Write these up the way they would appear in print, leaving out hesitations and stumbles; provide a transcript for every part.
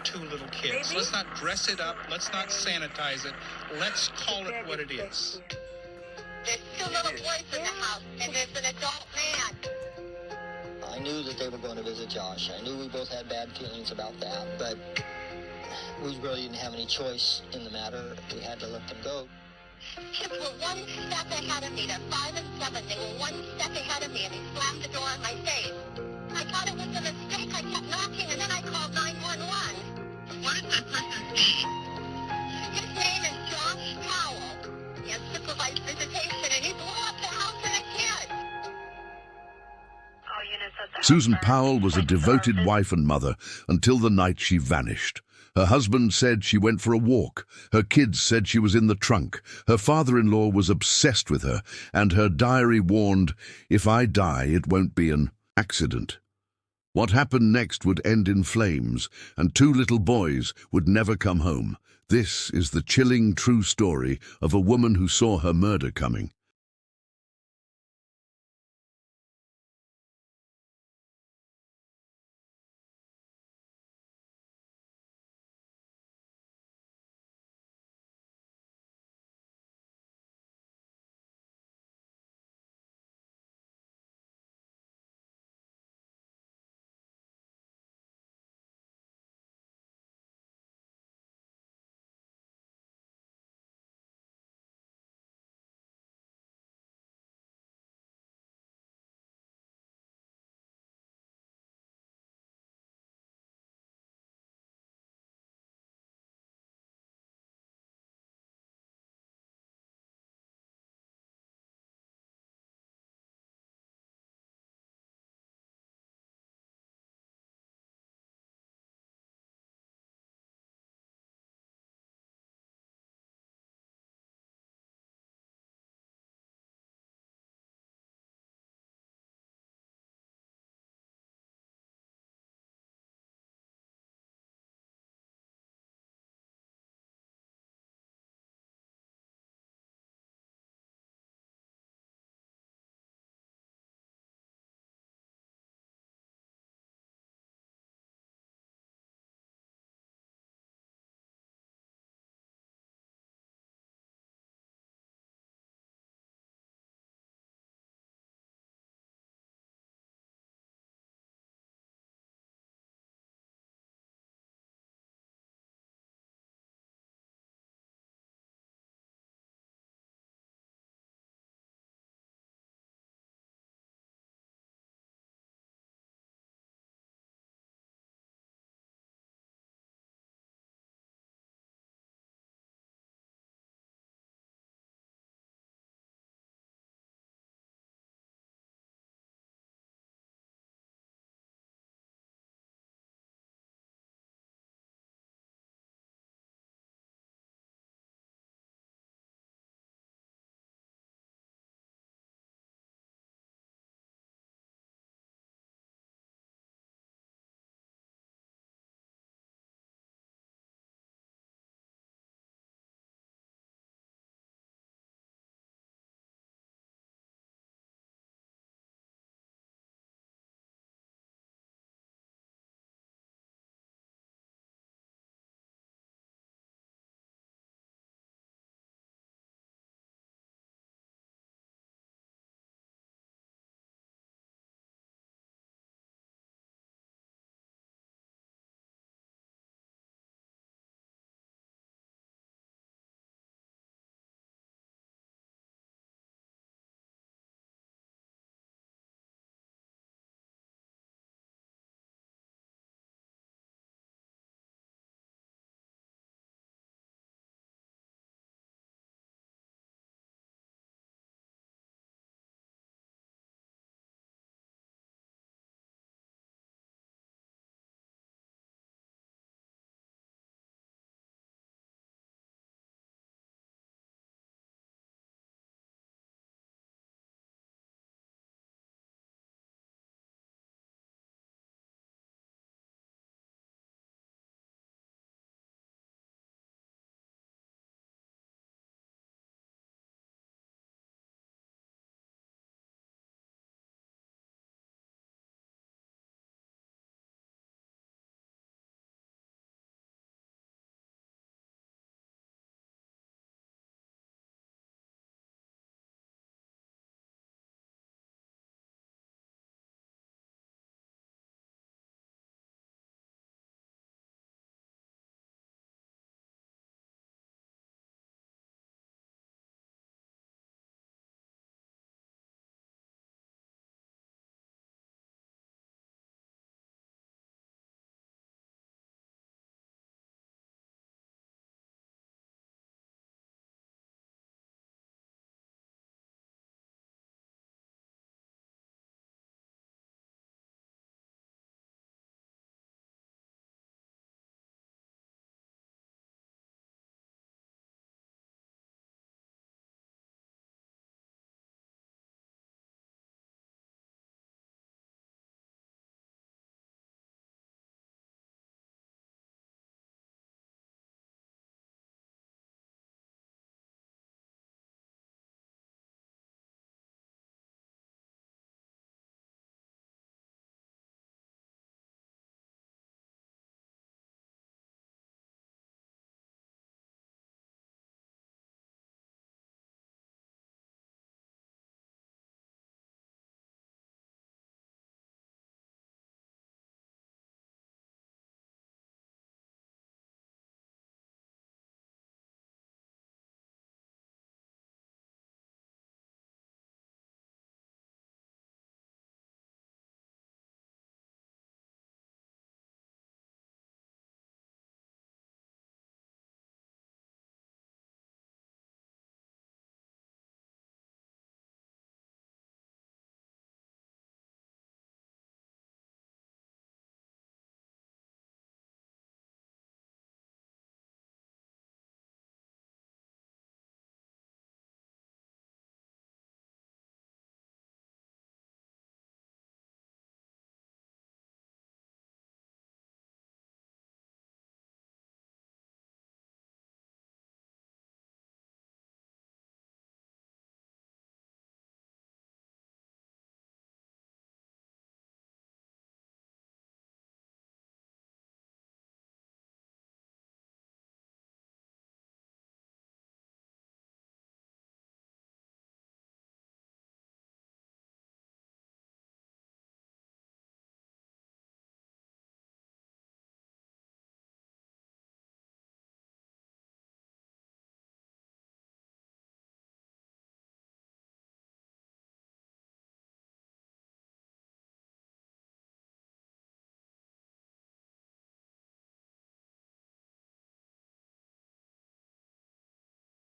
two little kids. Let's not dress it up. Let's not sanitize it. Let's call it what it is. There's two little boys in the house, and there's an adult man. I knew that they were going to visit Josh. I knew we both had bad feelings about that, but we really didn't have any choice in the matter. We had to let them go. Kids were one step ahead of me. They're 5 and 7. They were one step ahead of me, and he slammed the door in my face. I thought it was a mistake. I kept knocking, and then I called 911. What is that person's name? His name is Josh Powell. He has supervised visitation, and he blew up the house and a kid. Susan Powell was a devoted wife and mother until the night she vanished. Her husband said she went for a walk. Her kids said she was in the trunk. Her father-in-law was obsessed with her, and her diary warned, "If I die, it won't be an accident." What happened next would end in flames, and two little boys would never come home. This is the chilling true story of a woman who saw her murder coming.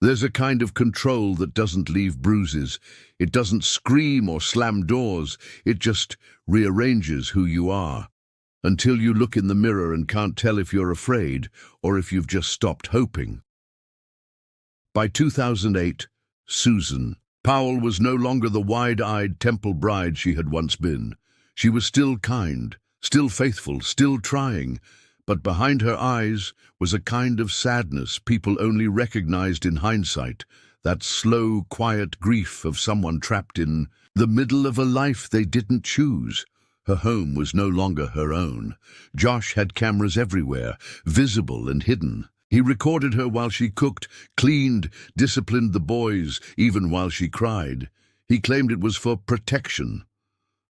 There's a kind of control that doesn't leave bruises. It doesn't scream or slam doors. It just rearranges who you are, until you look in the mirror and can't tell if you're afraid or if you've just stopped hoping. By 2008, Susan Powell was no longer the wide-eyed temple bride she had once been. She was still kind, still faithful, still trying, but behind her eyes was a kind of sadness people only recognized in hindsight, that slow, quiet grief of someone trapped in the middle of a life they didn't choose. Her home was no longer her own. Josh had cameras everywhere, visible and hidden. He recorded her while she cooked, cleaned, disciplined the boys, even while she cried. He claimed it was for protection.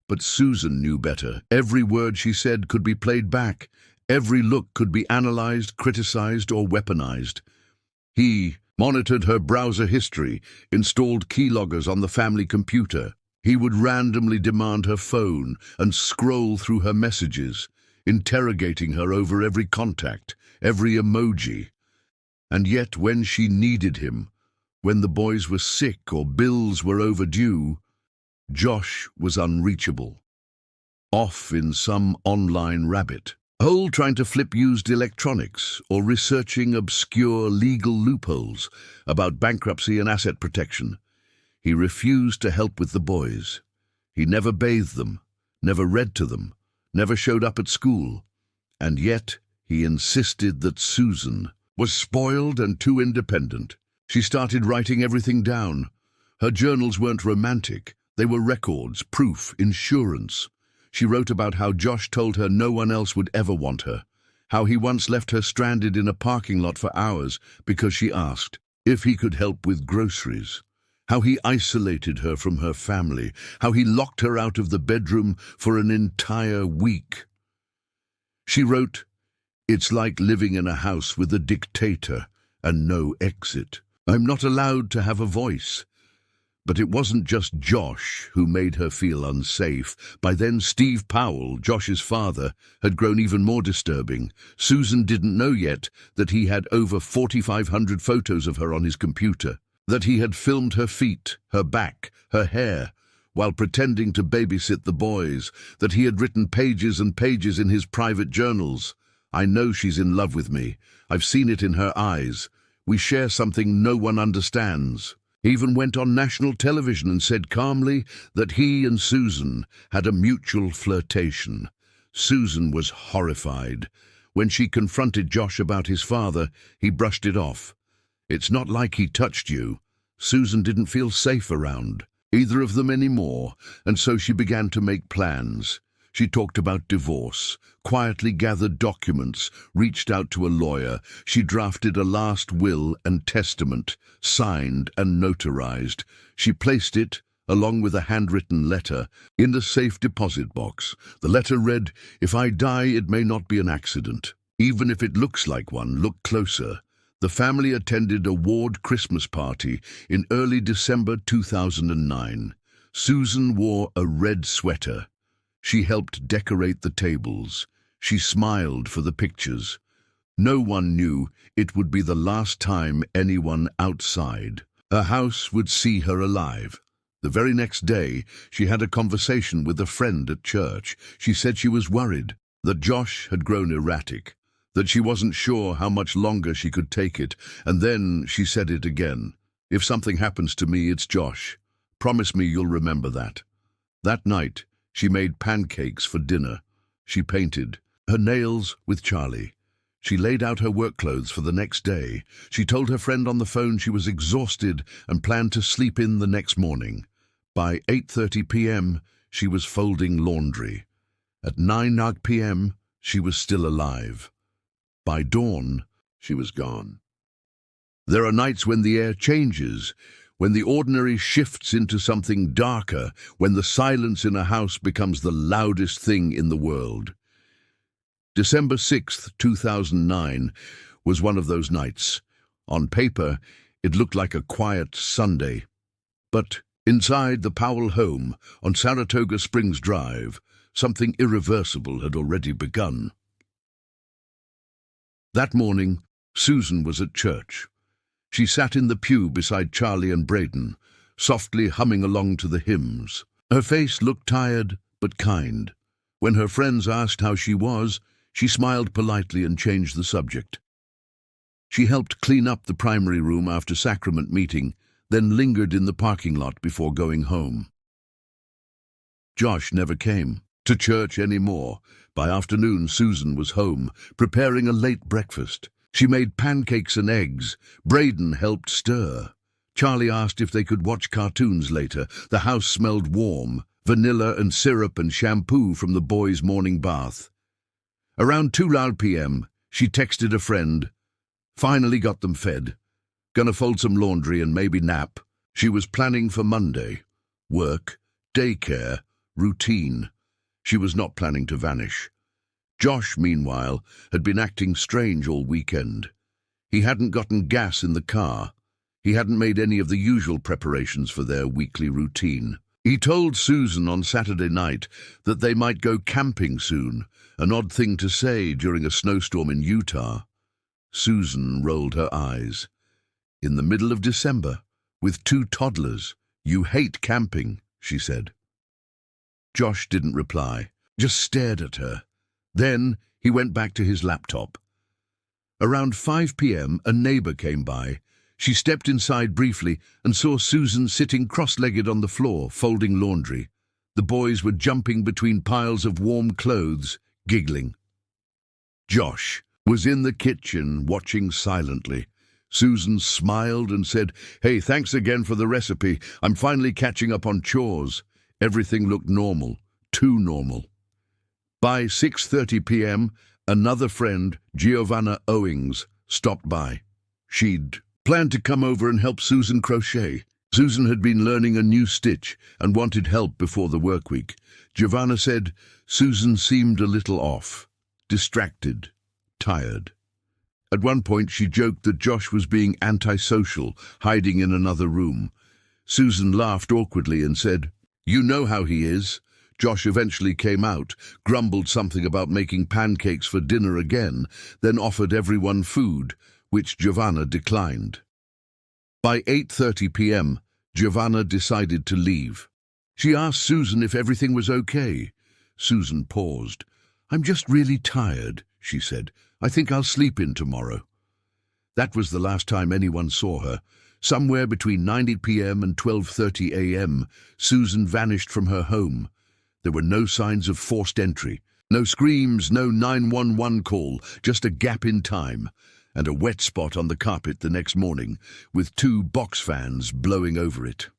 But Susan knew better. Every word she said could be played back. Every look could be analyzed, criticized, or weaponized. He monitored her browser history, installed keyloggers on the family computer. He would randomly demand her phone and scroll through her messages, interrogating her over every contact, every emoji. And yet, when she needed him, when the boys were sick or bills were overdue, Josh was unreachable. Off in some online rabbit hole trying to flip used electronics or researching obscure legal loopholes about bankruptcy and asset protection. He refused to help with the boys. He never bathed them, never read to them, never showed up at school. And yet he insisted that Susan was spoiled and too independent. She started writing everything down. Her journals weren't romantic. They were records, proof, insurance. She wrote about how Josh told her no one else would ever want her, how he once left her stranded in a parking lot for hours because she asked if he could help with groceries, how he isolated her from her family, how he locked her out of the bedroom for an entire week. She wrote, "It's like living in a house with a dictator and no exit. I'm not allowed to have a voice." But it wasn't just Josh who made her feel unsafe. By then, Steve Powell, Josh's father, had grown even more disturbing. Susan didn't know yet that he had over 4,500 photos of her on his computer, that he had filmed her feet, her back, her hair, while pretending to babysit the boys, that he had written pages and pages in his private journals. "I know she's in love with me. I've seen it in her eyes. We share something no one understands." He even went on national television and said calmly that he and Susan had a mutual flirtation. Susan was horrified. When she confronted Josh about his father, he brushed it off. "It's not like he touched you." Susan didn't feel safe around either of them anymore, and so she began to make plans. She talked about divorce, quietly gathered documents, reached out to a lawyer. She drafted a last will and testament, signed and notarized. She placed it, along with a handwritten letter, in the safe deposit box. The letter read, "If I die, it may not be an accident. Even if it looks like one, look closer." The family attended a ward Christmas party in early December 2009. Susan wore a red sweater. She helped decorate the tables. She smiled for the pictures. No one knew it would be the last time anyone outside her house would see her alive. The very next day, she had a conversation with a friend at church. She said she was worried that Josh had grown erratic, that she wasn't sure how much longer she could take it, and then she said it again. "If something happens to me, it's Josh. Promise me you'll remember that." That night, she made pancakes for dinner. She painted her nails with Charlie. She laid out her work clothes for the next day. She told her friend on the phone she was exhausted and planned to sleep in the next morning. By 8:30 p.m., she was folding laundry. At 9 p.m., she was still alive. By dawn, she was gone. There are nights when the air changes, when the ordinary shifts into something darker, when the silence in a house becomes the loudest thing in the world. December 6th, 2009, was one of those nights. On paper, it looked like a quiet Sunday. But inside the Powell home on Saratoga Springs Drive, something irreversible had already begun. That morning, Susan was at church. She sat in the pew beside Charlie and Braden, softly humming along to the hymns. Her face looked tired but kind. When her friends asked how she was, she smiled politely and changed the subject. She helped clean up the primary room after sacrament meeting, then lingered in the parking lot before going home. Josh never came to church anymore. By afternoon, Susan was home, preparing a late breakfast. She made pancakes and eggs. Braden helped stir. Charlie asked if they could watch cartoons later. The house smelled warm, vanilla and syrup and shampoo from the boys' morning bath. Around 2 p.m., she texted a friend. Finally got them fed. Gonna fold some laundry and maybe nap. She was planning for Monday. Work, daycare, routine. She was not planning to vanish. Josh, meanwhile, had been acting strange all weekend. He hadn't gotten gas in the car. He hadn't made any of the usual preparations for their weekly routine. He told Susan on Saturday night that they might go camping soon, an odd thing to say during a snowstorm in Utah. Susan rolled her eyes. In the middle of December, with 2 toddlers, you hate camping, she said. Josh didn't reply, just stared at her. Then he went back to his laptop. Around 5 p.m., a neighbor came by. She stepped inside briefly and saw Susan sitting cross-legged on the floor, folding laundry. The boys were jumping between piles of warm clothes, giggling. Josh was in the kitchen, watching silently. Susan smiled and said, "Hey, thanks again for the recipe. I'm finally catching up on chores." Everything looked normal, too normal. By 6:30 p.m., another friend, Giovanna Owings, stopped by. She'd planned to come over and help Susan crochet. Susan had been learning a new stitch and wanted help before the work week. Giovanna said Susan seemed a little off, distracted, tired. At one point she joked that Josh was being antisocial, hiding in another room. Susan laughed awkwardly and said, "You know how he is." Josh eventually came out, grumbled something about making pancakes for dinner again, then offered everyone food, which Giovanna declined. By 8:30 p.m., Giovanna decided to leave. She asked Susan if everything was okay. Susan paused. "I'm just really tired," she said. "I think I'll sleep in tomorrow." That was the last time anyone saw her. Somewhere between 9 p.m. and 12:30 a.m., Susan vanished from her home. There were no signs of forced entry, no screams, no 911 call, just a gap in time, and a wet spot on the carpet the next morning, with 2 box fans blowing over it.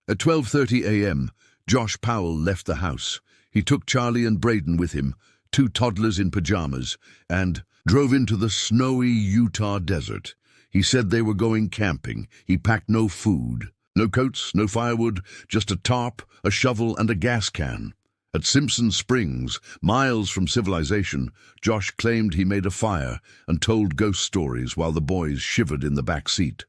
At 12:30 a.m., Josh Powell left the house. He took Charlie and Braden with him, 2 toddlers in pajamas, and drove into the snowy Utah desert. He said they were going camping. He packed no food. No coats, no firewood, just a tarp, a shovel, and a gas can. At Simpson Springs, miles from civilization, Josh claimed he made a fire and told ghost stories while the boys shivered in the back seat.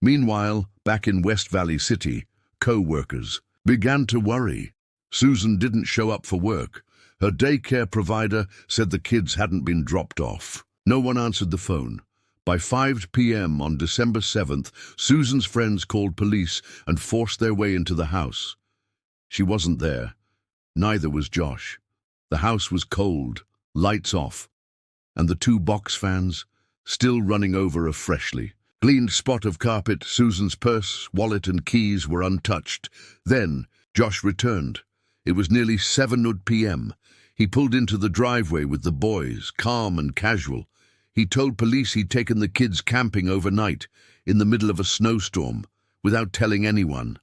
Meanwhile, back in West Valley City, co-workers began to worry. Susan didn't show up for work. Her daycare provider said the kids hadn't been dropped off. No one answered the phone. By 5 p.m. on December 7th, Susan's friends called police and forced their way into the house. She wasn't there. Neither was Josh. The house was cold, lights off, and the 2 box fans still running over a freshly cleaned spot of carpet. Susan's purse, wallet, and keys were untouched. Then Josh returned. It was nearly 7 p.m. He pulled into the driveway with the boys, calm and casual. He told police he'd taken the kids camping overnight, in the middle of a snowstorm, without telling anyone.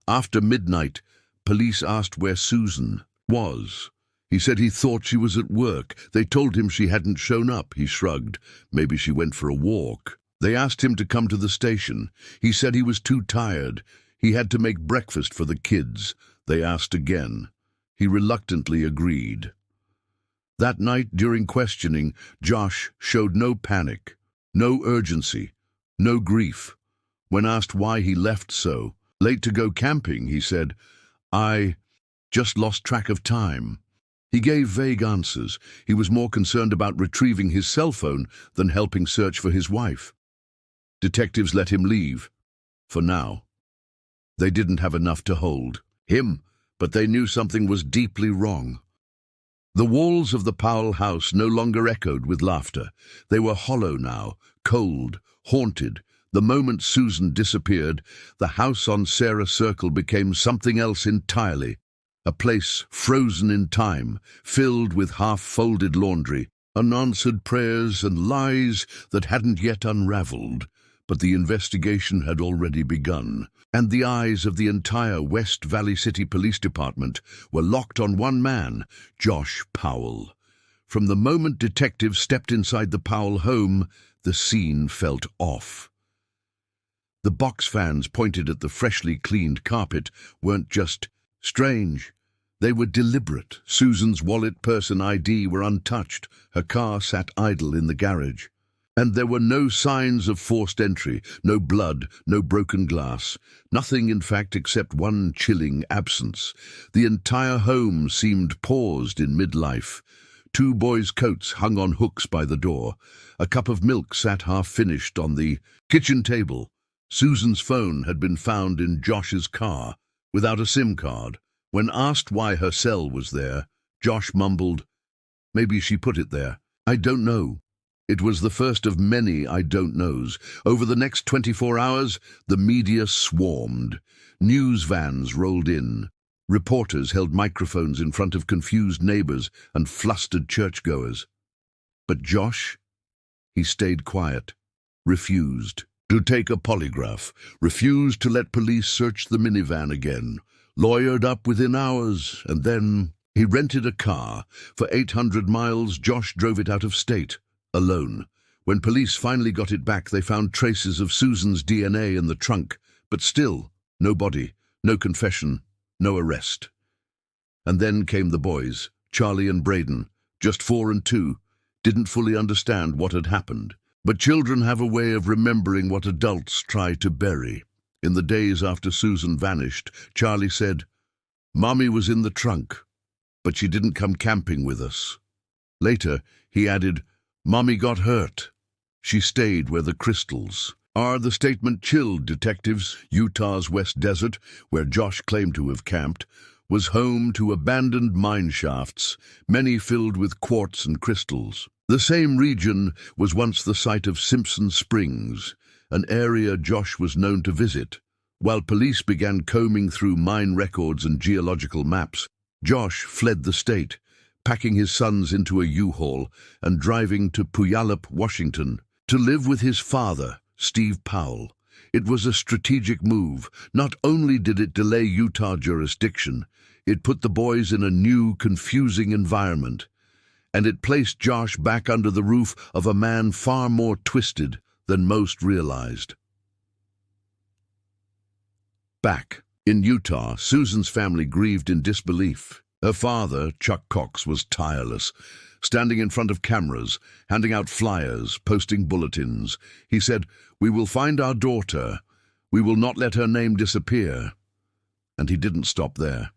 After midnight, police asked where Susan was. He said he thought she was at work. They told him she hadn't shown up. He shrugged. Maybe she went for a walk. They asked him to come to the station. He said he was too tired. He had to make breakfast for the kids. They asked again. He reluctantly agreed. That night, during questioning, Josh showed no panic, no urgency, no grief. When asked why he left so late to go camping, he said, "I just lost track of time." He gave vague answers. He was more concerned about retrieving his cell phone than helping search for his wife. Detectives let him leave. For now. They didn't have enough to hold him, but they knew something was deeply wrong. The walls of the Powell house no longer echoed with laughter. They were hollow now, cold, haunted. The moment Susan disappeared, the house on Sarah Circle became something else entirely. A place frozen in time, filled with half-folded laundry, unanswered prayers and lies that hadn't yet unraveled. But the investigation had already begun, and the eyes of the entire West Valley City Police Department were locked on one man, Josh Powell. From the moment detectives stepped inside the Powell home, the scene felt off. The box fans pointed at the freshly cleaned carpet weren't just strange. They were deliberate. Susan's wallet, purse and ID were untouched. Her car sat idle in the garage. And there were no signs of forced entry, no blood, no broken glass. Nothing, in fact, except one chilling absence. The entire home seemed paused in midlife. 2 boys' coats hung on hooks by the door. A cup of milk sat half-finished on the kitchen table. Susan's phone had been found in Josh's car, without a SIM card. When asked why her cell was there, Josh mumbled, "Maybe she put it there. I don't know." It was the first of many I don't knows. Over the next 24 hours, the media swarmed. News vans rolled in. Reporters held microphones in front of confused neighbors and flustered churchgoers. But Josh, he stayed quiet, refused to take a polygraph, refused to let police search the minivan again, lawyered up within hours, and then he rented a car. For 800 miles, Josh drove it out of state, alone. When police finally got it back, they found traces of Susan's DNA in the trunk, but still, no body, no confession, no arrest. And then came the boys, Charlie and Braden, just 4 and 2, didn't fully understand what had happened. But children have a way of remembering what adults try to bury. In the days after Susan vanished, Charlie said, "Mommy was in the trunk, but she didn't come camping with us." Later, he added, "Mommy got hurt. She stayed where the crystals are." The statement chilled detectives. Utah's West Desert, where Josh claimed to have camped, was home to abandoned mine shafts, many filled with quartz and crystals. The same region was once the site of Simpson Springs, an area Josh was known to visit. While police began combing through mine records and geological maps, Josh fled the state, packing his sons into a U-Haul and driving to Puyallup, Washington, to live with his father, Steve Powell. It was a strategic move. Not only did it delay Utah jurisdiction, it put the boys in a new, confusing environment. And it placed Josh back under the roof of a man far more twisted than most realized. Back in Utah, Susan's family grieved in disbelief. Her father, Chuck Cox, was tireless, standing in front of cameras, handing out flyers, posting bulletins. He said, "We will find our daughter. We will not let her name disappear." And he didn't stop there.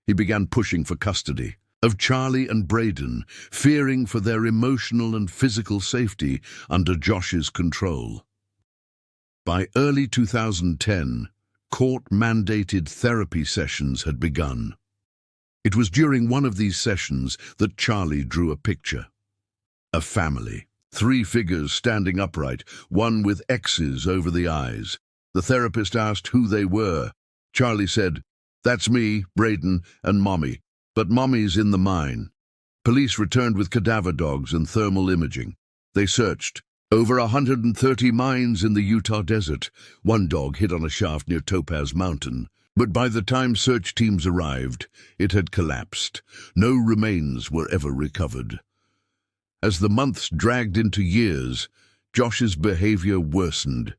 He began pushing for custody of Charlie and Braden, fearing for their emotional and physical safety under Josh's control. By early 2010, court-mandated therapy sessions had begun. It was during one of these sessions that Charlie drew a picture. A family, 3 figures standing upright, one with X's over the eyes. The therapist asked who they were. Charlie said, "That's me, Braden, and Mommy. But Mommy's in the mine." Police returned with cadaver dogs and thermal imaging. They searched over 130 mines in the Utah desert. One dog hid on a shaft near Topaz Mountain. But by the time search teams arrived, it had collapsed. No remains were ever recovered. As the months dragged into years, Josh's behavior worsened.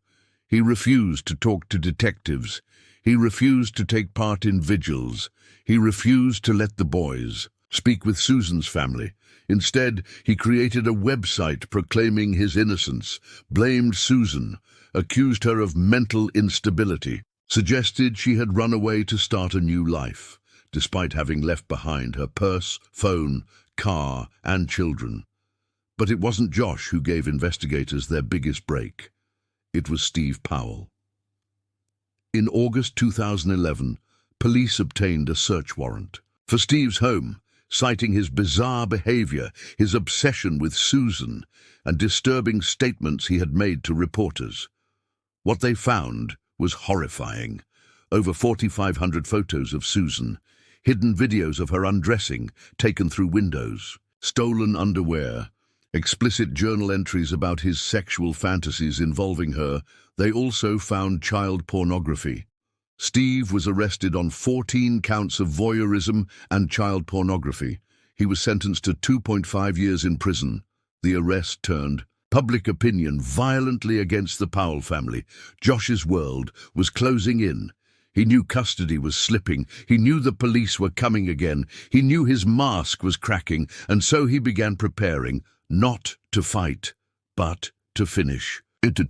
He refused to talk to detectives. He refused to take part in vigils. He refused to let the boys speak with Susan's family. Instead, he created a website proclaiming his innocence, blamed Susan, accused her of mental instability, suggested she had run away to start a new life, despite having left behind her purse, phone, car, and children. But it wasn't Josh who gave investigators their biggest break. It was Steve Powell. In August 2011, police obtained a search warrant for Steve's home, citing his bizarre behavior, his obsession with Susan, and disturbing statements he had made to reporters. What they found was horrifying. Over 4,500 photos of Susan, hidden videos of her undressing taken through windows, stolen underwear, explicit journal entries about his sexual fantasies involving her. They also found child pornography. Steve was arrested on 14 counts of voyeurism and child pornography. He was sentenced to 2.5 years in prison. The arrest turned public opinion violently against the Powell family. Josh's world was closing in. He knew custody was slipping. He knew the police were coming again. He knew his mask was cracking, and so he began preparing, not to fight, but to finish it.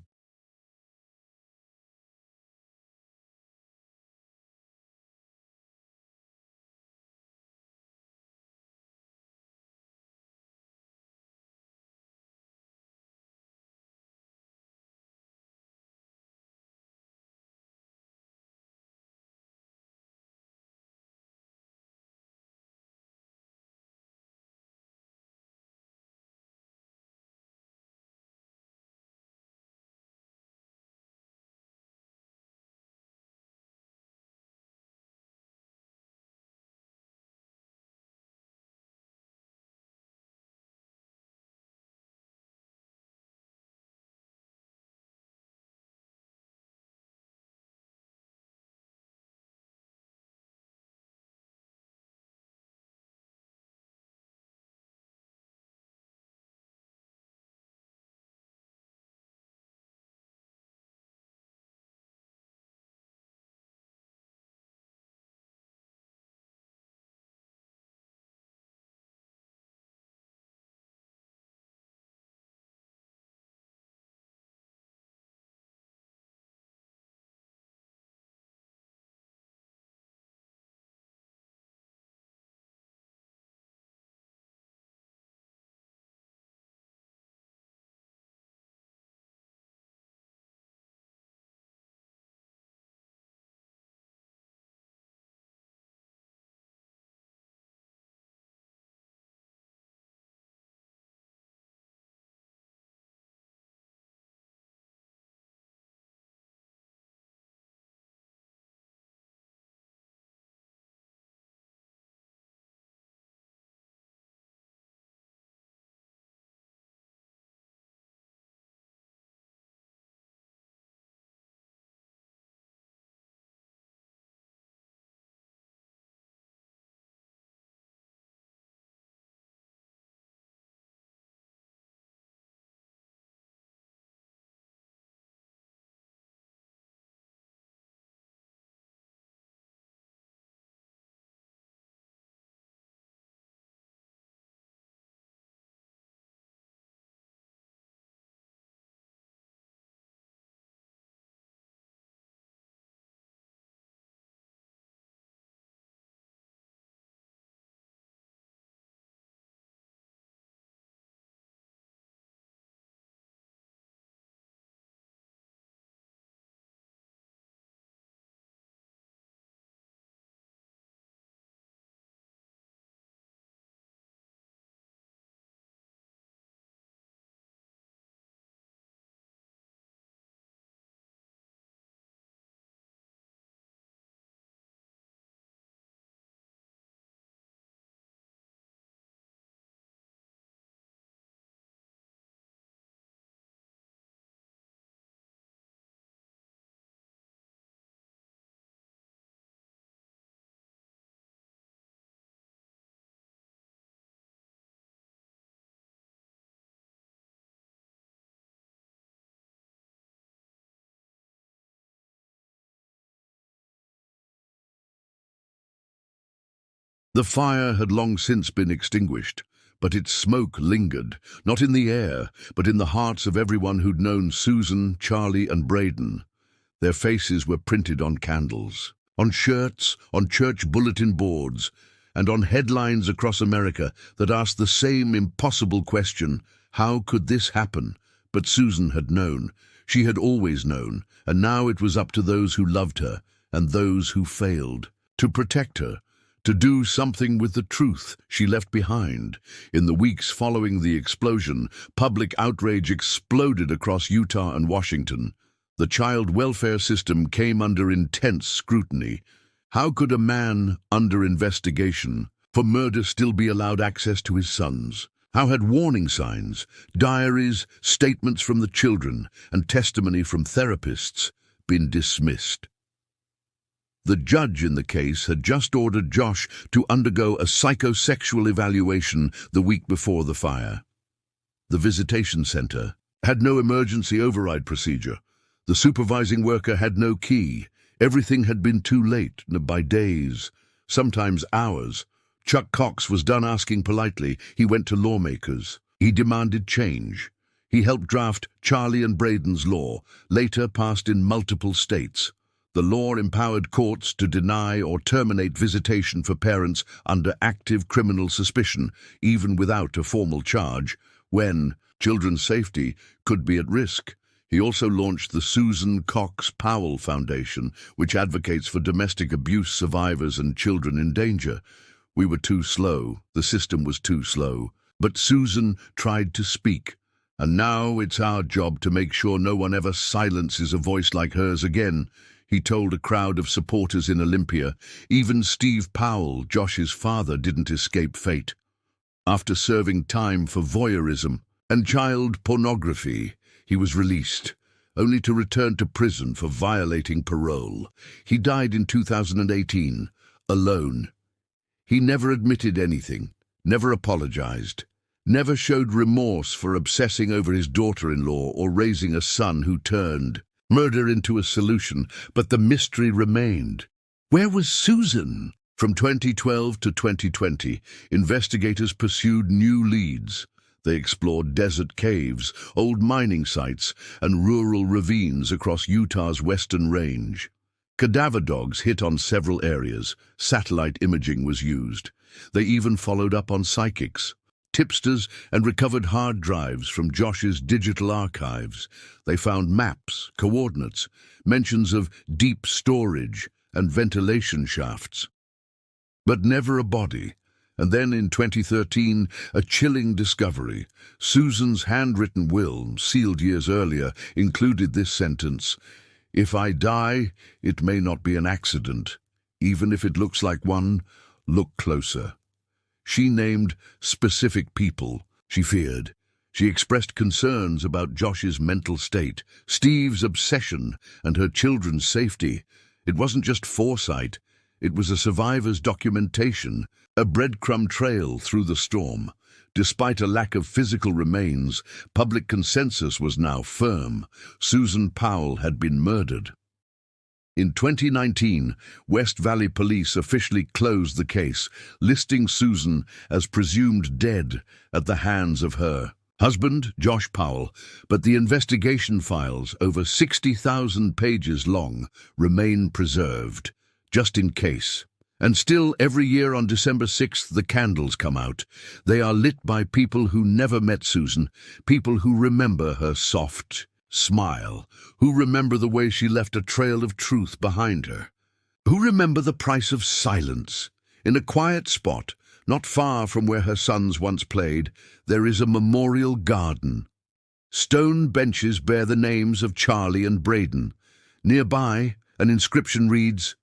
The fire had long since been extinguished, but its smoke lingered, not in the air, but in the hearts of everyone who'd known Susan, Charlie, and Braden. Their faces were printed on candles, on shirts, on church bulletin boards, and on headlines across America that asked the same impossible question: how could this happen? But Susan had known. She had always known, and now it was up to those who loved her and those who failed to protect her, to do something with the truth she left behind. In the weeks following the explosion, public outrage exploded across Utah and Washington. The child welfare system came under intense scrutiny. How could a man under investigation for murder still be allowed access to his sons? How had warning signs, diaries, statements from the children, and testimony from therapists been dismissed? The judge in the case had just ordered Josh to undergo a psychosexual evaluation the week before the fire. The visitation center had no emergency override procedure. The supervising worker had no key. Everything had been too late, by days, sometimes hours. Chuck Cox was done asking politely. He went to lawmakers. He demanded change. He helped draft Charlie and Braden's law, later passed in multiple states. The law empowered courts to deny or terminate visitation for parents under active criminal suspicion, even without a formal charge, when children's safety could be at risk. He also launched the Susan Powell Foundation, which advocates for domestic abuse survivors and children in danger. We were too slow. The system was too slow. But Susan tried to speak. And now it's our job to make sure no one ever silences a voice like hers again, he told a crowd of supporters in Olympia. Even Steve Powell, Josh's father, didn't escape fate. After serving time for voyeurism and child pornography, he was released, only to return to prison for violating parole. He died in 2018, alone. He never admitted anything, never apologized, never showed remorse for obsessing over his daughter-in-law or raising a son who turned murder into a solution, but the mystery remained. Where was Susan? From 2012 to 2020, investigators pursued new leads. They explored desert caves, old mining sites, and rural ravines across Utah's western range. Cadaver dogs hit on several areas. Satellite imaging was used. They even followed up on psychics, tipsters, and recovered hard drives from Josh's digital archives. They found maps, coordinates, mentions of deep storage and ventilation shafts. But never a body. And then in 2013, a chilling discovery. Susan's handwritten will, sealed years earlier, included this sentence: "If I die, it may not be an accident. Even if it looks like one, look closer." She named specific people she feared. She expressed concerns about Josh's mental state, Steve's obsession, and her children's safety. It wasn't just foresight. It was a survivor's documentation, a breadcrumb trail through the storm. Despite a lack of physical remains, public consensus was now firm. Susan Powell had been murdered. In 2019, West Valley Police officially closed the case, listing Susan as presumed dead at the hands of her husband, Josh Powell, but the investigation files, over 60,000 pages long, remain preserved, just in case. And still, every year on December 6th, the candles come out. They are lit by people who never met Susan, people who remember her soft smile, who remember the way she left a trail of truth behind her, who remember the price of silence. In a quiet spot, not far from where her sons once played, there is a memorial garden. Stone benches bear the names of Charlie and Braden. Nearby, an inscription reads,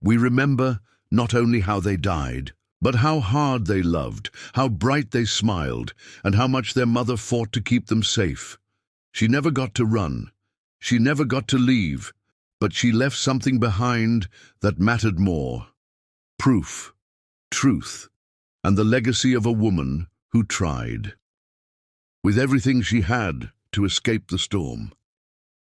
"We remember not only how they died, but how hard they loved, how bright they smiled, and how much their mother fought to keep them safe. She never got to run. She never got to leave, but she left something behind that mattered more. Proof, truth, and the legacy of a woman who tried, with everything she had, to escape the storm."